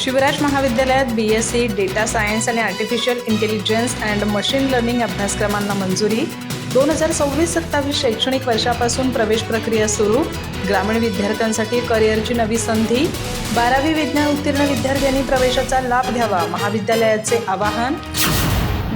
शिवराज महाविद्यालयात BSc data science आणि artificial intelligence and machine learning अभ्यासक्रमांना मंजुरी. 2026-27 शैक्षणिक वर्षापासून प्रवेश प्रक्रिया सुरू. ग्रामीण विद्यार्थ्यांसाठी करिअरची नवी संधी. 12वी विज्ञान उत्तीर्ण विद्यार्थ्यांनी प्रवेशाचा लाभ घ्यावा, महाविद्यालयाचे आवाहन.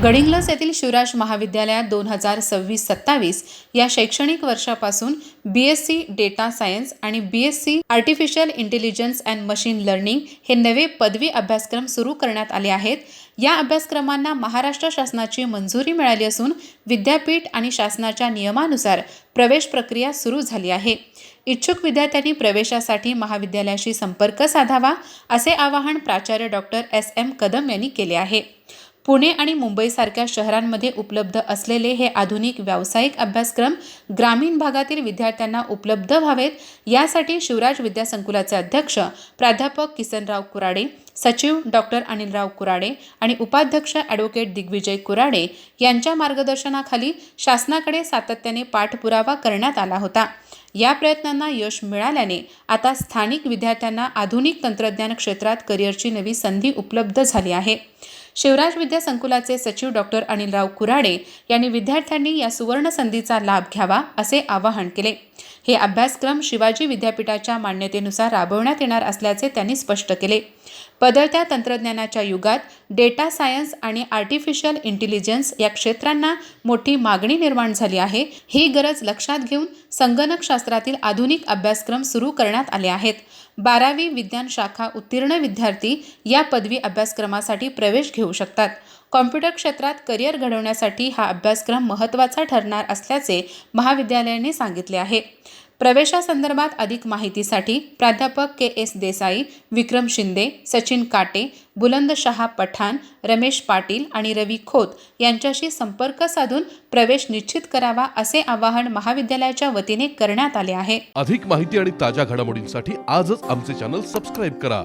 गडिंग्लज येथील शिवराज महाविद्यालयात 2026-27 या शैक्षणिक वर्षापासून BSc डेटा सायन्स आणि BSc artificial intelligence and machine learning हे नवे पदवी अभ्यासक्रम सुरू करण्यात आले आहेत. या अभ्यासक्रमांना महाराष्ट्र शासनाची मंजुरी मिळाली असून विद्यापीठ आणि शासनाच्या नियमानुसार प्रवेश प्रक्रिया सुरू झाली आहे. इच्छुक विद्यार्थ्यांनी प्रवेशासाठी महाविद्यालयाशी संपर्क साधावा, असे आवाहन प्राचार्य डॉक्टर SM कदम यांनी केले आहे. पुणे आणि मुंबईसारख्या शहरांमध्ये उपलब्ध असलेले हे आधुनिक व्यावसायिक अभ्यासक्रम ग्रामीण भागातील विद्यार्थ्यांना उपलब्ध व्हावेत, यासाठी शिवराज विद्यासंकुलाचे अध्यक्ष प्राध्यापक किसनराव कुराडे, सचिव डॉक्टर अनिलराव कुराडे आणि उपाध्यक्ष ॲडव्होकेट दिग्विजय कुराडे यांच्या मार्गदर्शनाखाली शासनाकडे सातत्याने पाठपुरावा करण्यात आला होता. या प्रयत्नांना यश मिळाल्याने आता स्थानिक विद्यार्थ्यांना आधुनिक तंत्रज्ञान क्षेत्रात करिअरची नवी संधी उपलब्ध झाली आहे. शिवराज विद्यासंकुलाचे सचिव डॉक्टर अनिलराव कुराडे यांनी विद्यार्थ्यांनी या सुवर्ण संधीचा लाभ घ्यावा, असे आवाहन केले. हे अभ्यासक्रम शिवाजी विद्यापीठाच्या मान्यतेनुसार राबवण्यात येणार असल्याचे त्यांनी स्पष्ट केले. बदलत्या तंत्रज्ञानाच्या युगात डेटा सायन्स आणि आर्टिफिशियल इंटेलिजन्स या क्षेत्रांना मोठी मागणी निर्माण झाली आहे. ही गरज लक्षात घेऊन संगणकशास्त्रातील आधुनिक अभ्यासक्रम सुरू करण्यात आले आहेत. 12वी विज्ञान शाखा उत्तीर्ण विद्यार्थी या पदवी अभ्यासक्रमासाठी प्रवेश घेऊ शकतात. कॉम्प्युटर क्षेत्रात करिअर घडवण्यासाठी हा अभ्यासक्रम महत्त्वाचा ठरणार असल्याचे महाविद्यालयाने सांगितले आहे. प्रवेशासंदर्भात अधिक माहितीसाठी प्राध्यापक KS देसाई, विक्रम शिंदे, सचिन काटे, बुलंदशहा पठाण, रमेश पाटील आणि रवी खोत यांच्याशी संपर्क साधून प्रवेश निश्चित करावा, असे आवाहन महाविद्यालयाच्या वतीने करण्यात आले आहे. अधिक माहिती आणि ताज्या घडामोडींसाठी आजच आमचे चॅनल सबस्क्राईब करा.